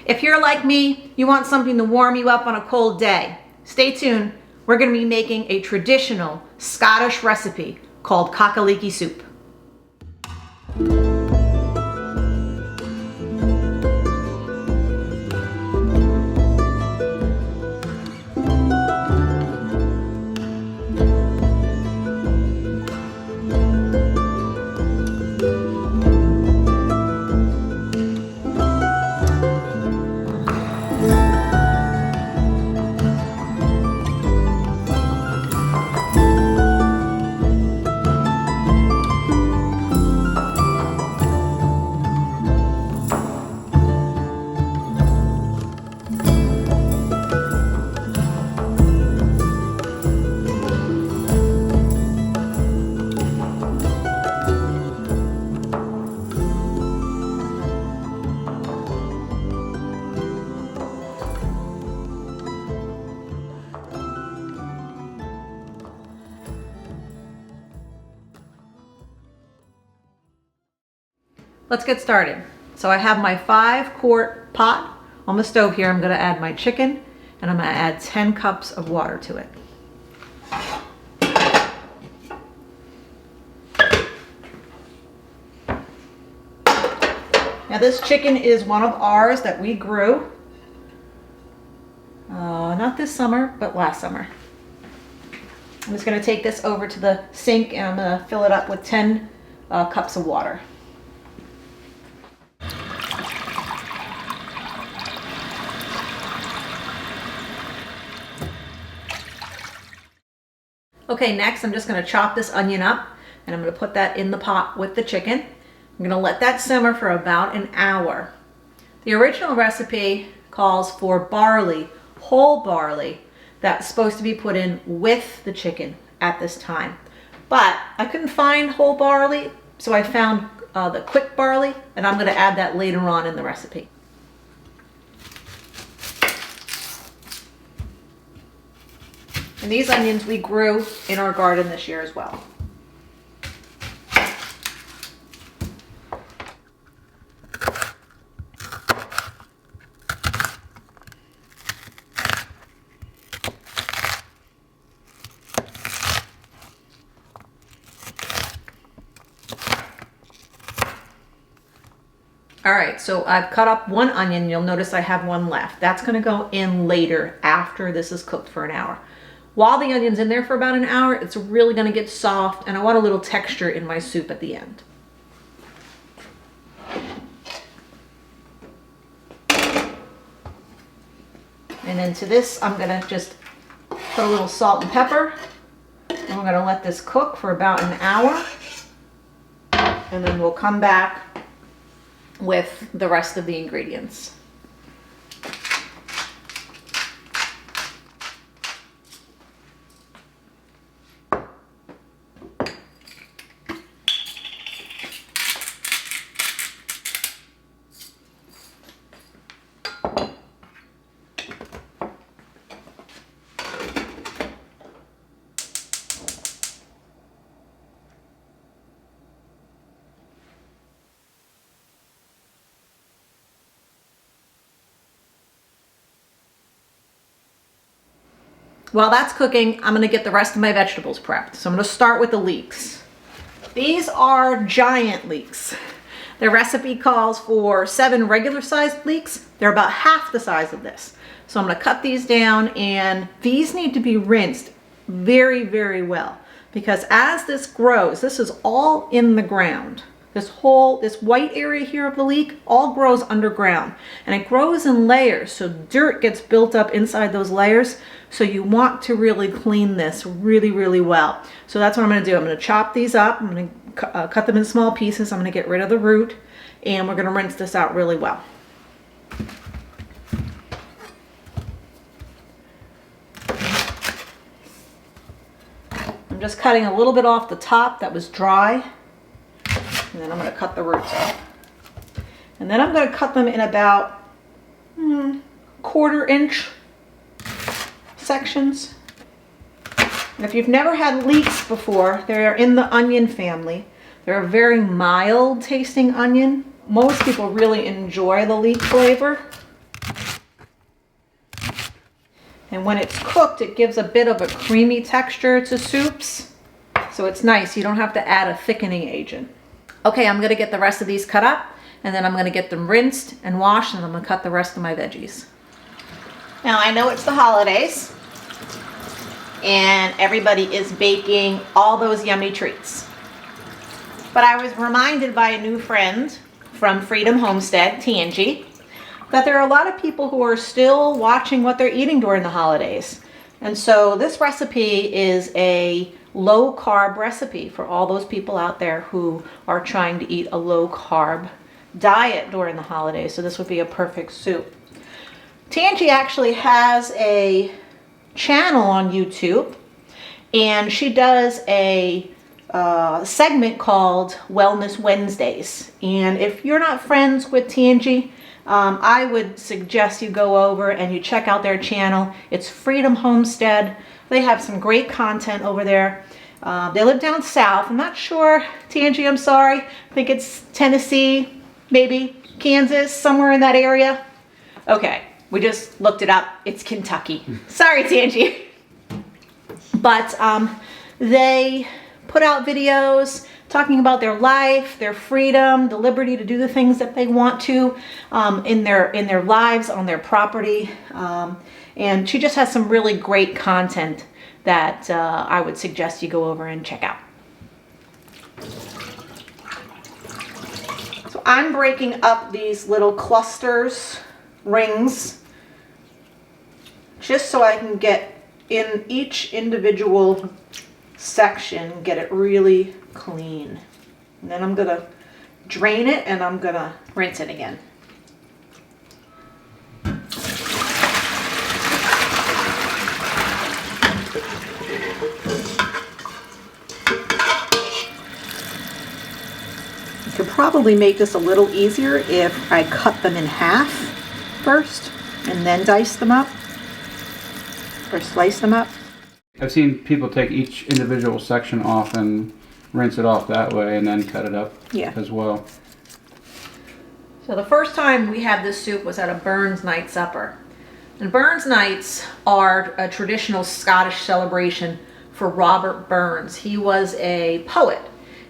If you're like me, you want something to warm you up on a cold day, stay tuned. We're going to be making a traditional Scottish recipe called cock-a-leekie soup. Let's get started. So I have my 5-quart pot on the stove here. I'm going to add my chicken and I'm going to add 10 cups of water to it. Now this chicken is one of ours that we grew, not this summer, but last summer. I'm just going to take this over to the sink and I'm going to fill it up with 10 cups of water. Okay, next I'm just going to chop this onion up and I'm going to put that in the pot with the chicken. I'm going to let that simmer for about an hour. The original recipe calls for barley, whole barley, that's supposed to be put in with the chicken at this time. But I couldn't find whole barley, so I found the quick barley, and I'm going to add that later on in the recipe. And these onions we grew in our garden this year as well. All right, so I've cut up one onion. You'll notice I have one left. That's going to go in later after this is cooked for an hour. While the onion's in there for about an hour, it's really going to get soft, and I want a little texture in my soup at the end. And into this, I'm going to just put a little salt and pepper. And we're going to let this cook for about an hour. And then we'll come back with the rest of the ingredients. While that's cooking, I'm going to get the rest of my vegetables prepped. So I'm going to start with the leeks. These are giant leeks. Their recipe calls for 7 regular sized leeks. They're about half the size of this. So I'm going to cut these down, and these need to be rinsed very, very well, because as this grows, this is all in the ground. This white area here of the leek all grows underground, and it grows in layers, so dirt gets built up inside those layers. So you want to really clean this really, really well. So that's what I'm going to do. I'm going to chop these up. I'm going to cut them in small pieces. I'm going to get rid of the root, and we're going to rinse this out really well. I'm just cutting a little bit off the top that was dry. And then I'm going to cut the roots off. And then I'm going to cut them in about 1/4 inch sections. And if you've never had leeks before, they are in the onion family. They're a very mild tasting onion. Most people really enjoy the leek flavor. And when it's cooked, it gives a bit of a creamy texture to soups. So it's nice. You don't have to add a thickening agent. Okay, I'm gonna get the rest of these cut up, and then I'm gonna get them rinsed and washed, and I'm gonna cut the rest of my veggies. Now I know it's the holidays, and everybody is baking all those yummy treats. But I was reminded by a new friend from Freedom Homestead, Tangi, that there are a lot of people who are still watching what they're eating during the holidays. And so this recipe is a low carb recipe for all those people out there who are trying to eat a low carb diet during the holidays. So this would be a perfect soup. Tangi actually has a channel on YouTube, and she does a segment called Wellness Wednesdays. And if you're not friends with Tangi, I would suggest you go over and you check out their channel. It's Freedom Homestead. They have some great content over there. They live down south. I'm not sure, Tangi, I'm sorry. I think it's Tennessee, maybe Kansas, somewhere in that area. Okay, we just looked it up. It's Kentucky. Sorry, Tangi. But they put out videos talking about their life, their freedom, the liberty to do the things that they want to in their lives, on their property. And she just has some really great content that I would suggest you go over and check out. So I'm breaking up these little clusters, rings, just so I can get in each individual section, get it really clean. And then I'm gonna drain it and I'm gonna rinse it again. You could probably make this a little easier if I cut them in half first and then dice them up or slice them up. I've seen people take each individual section off and rinse it off that way and then cut it up as well. So the first time we had this soup was at a Burns night supper. And Burns nights are a traditional Scottish celebration for Robert Burns. He was a poet,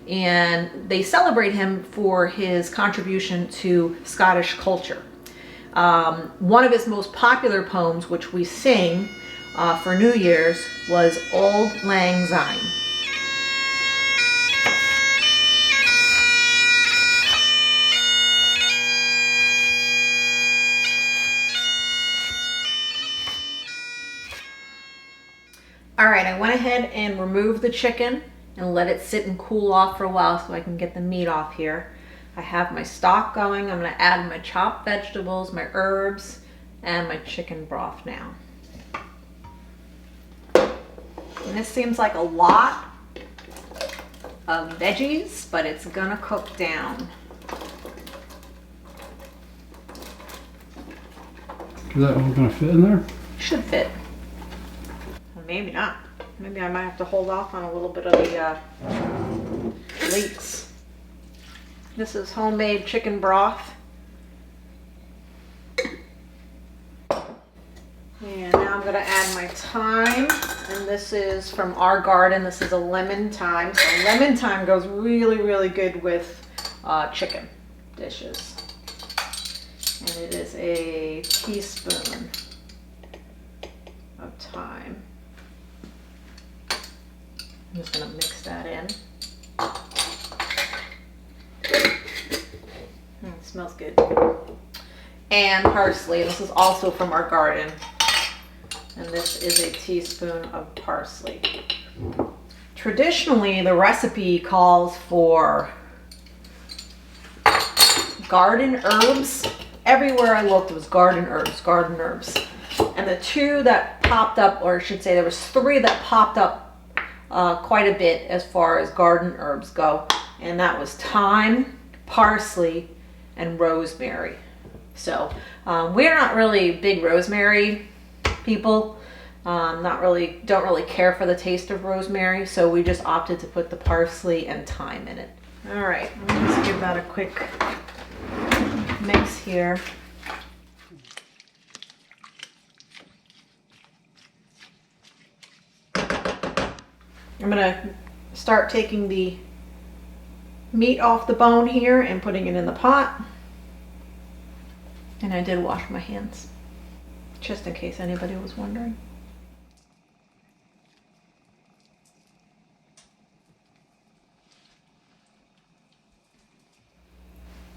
and they celebrate him for his contribution to Scottish culture. One of his most popular poems, which we sing for New Year's, was Auld Lang Syne. All right, I went ahead and removed the chicken and let it sit and cool off for a while so I can get the meat off here. I have my stock going. I'm gonna add my chopped vegetables, my herbs, and my chicken broth now. And this seems like a lot of veggies, but it's gonna cook down. Is that all gonna fit in there? Should fit. Well, maybe not. Maybe I might have to hold off on a little bit of the leeks. This is homemade chicken broth. And now I'm gonna add my thyme, and this is from our garden. This is a lemon thyme. So lemon thyme goes really, really good with chicken dishes. And it is a teaspoon of thyme. I'm just gonna mix that in. It smells good. And parsley. This is also from our garden. And this is a teaspoon of parsley. Traditionally, the recipe calls for garden herbs. Everywhere I looked, it was garden herbs, garden herbs. And the two that popped up, or I should say there was three that popped up quite a bit as far as garden herbs go. And that was thyme, parsley, and rosemary. So we're not really big rosemary people. Don't really care for the taste of rosemary, so we just opted to put the parsley and thyme in it. All right, let's give that a quick mix here. I'm gonna start taking the meat off the bone here and putting it in the pot. And I did wash my hands, just in case anybody was wondering.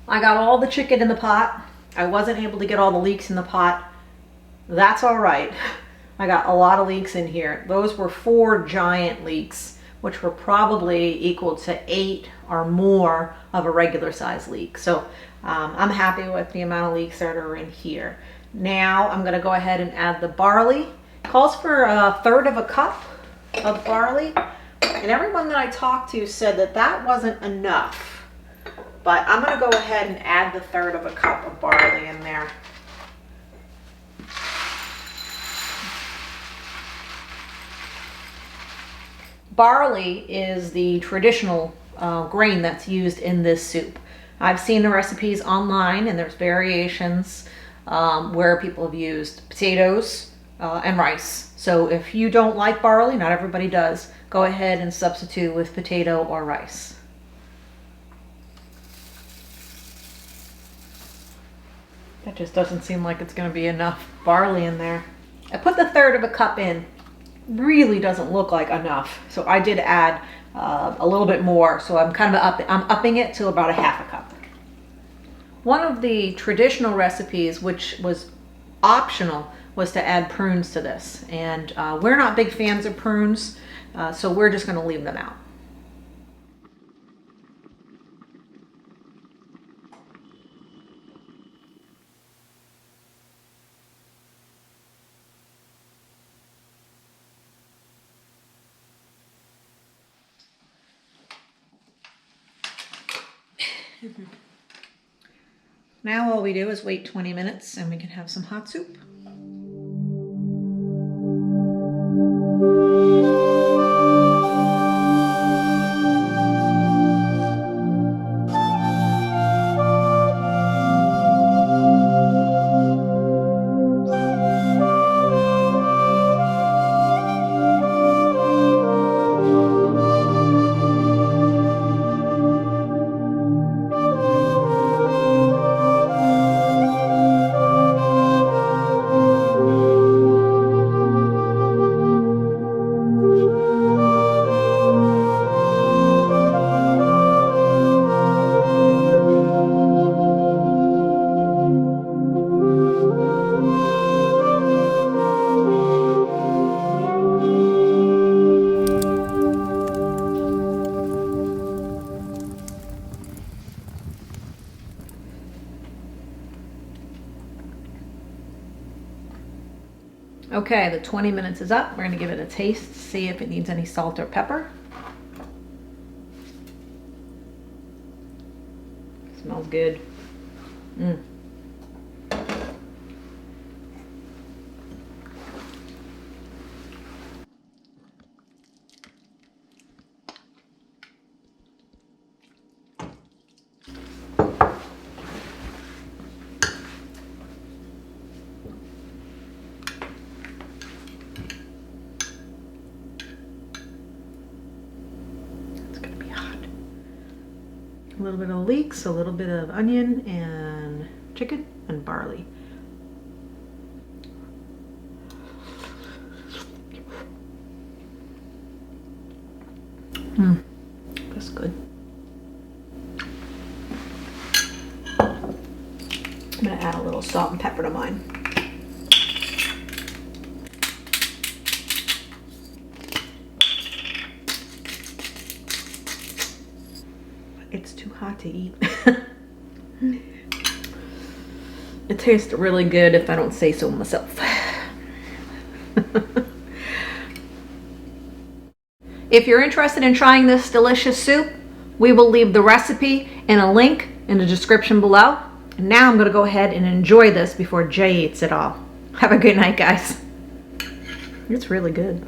I got all the chicken in the pot. I wasn't able to get all the leeks in the pot. That's all right. I got a lot of leeks in here. Those were 4 giant leeks, which were probably equal to 8 or more of a regular size leek. So I'm happy with the amount of leeks that are in here. Now I'm gonna go ahead and add the barley. It calls for 1/3 of a cup of barley. And everyone that I talked to said that that wasn't enough. But I'm gonna go ahead and add the 1/3 of a cup of barley in there. Barley is the traditional grain that's used in this soup. I've seen the recipes online and there's variations where people have used potatoes and rice. So if you don't like barley, not everybody does, go ahead and substitute with potato or rice. That just doesn't seem like it's going to be enough barley in there. I put the 1/3 of a cup in. Really doesn't look like enough, so I did add a little bit more. So I'm upping it to about 1/2 cup. One of the traditional recipes, which was optional, was to add prunes to this, and we're not big fans of prunes, so we're just going to leave them out. Now all we do is wait 20 minutes and we can have some hot soup. Okay, the 20 minutes is up. We're gonna give it a taste, see if it needs any salt or pepper. Smells good. A little bit of leeks, a little bit of onion and chicken and barley. That's good. I'm gonna add a little salt and pepper to mine. It's too hot to eat. It tastes really good if I don't say so myself. If you're interested in trying this delicious soup, we will leave the recipe and a link in the description below. And now I'm going to go ahead and enjoy this before Jay eats it all. Have a good night, guys. It's really good.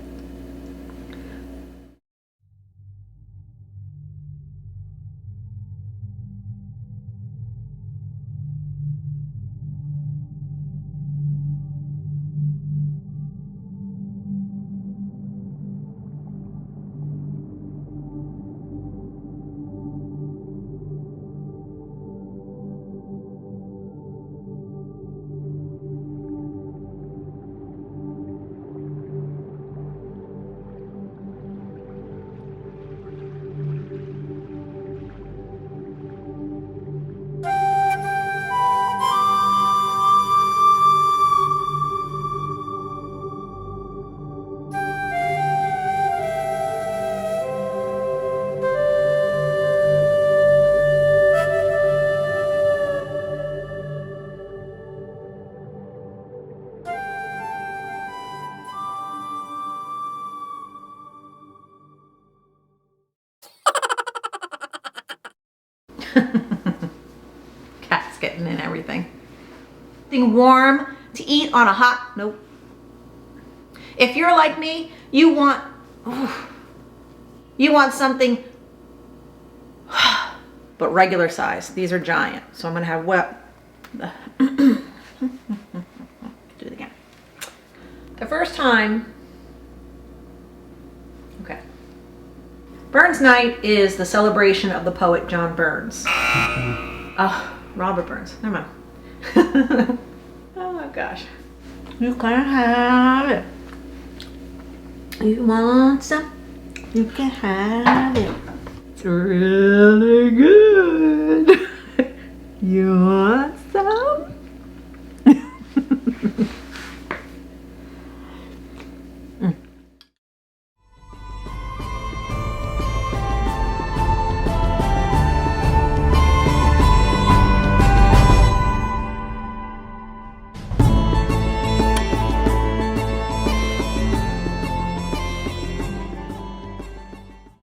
Cat's getting in everything. Something warm to eat on a hot, nope. If you're like me, you want something, but regular size. These are giant. So I'm gonna have do it again. The first time, okay. Burns Night is the celebration of the poet John Burns. Oh, Robert Burns, never mind. Oh my gosh. You can have it. You want some? You can have it. It's really good. You want some?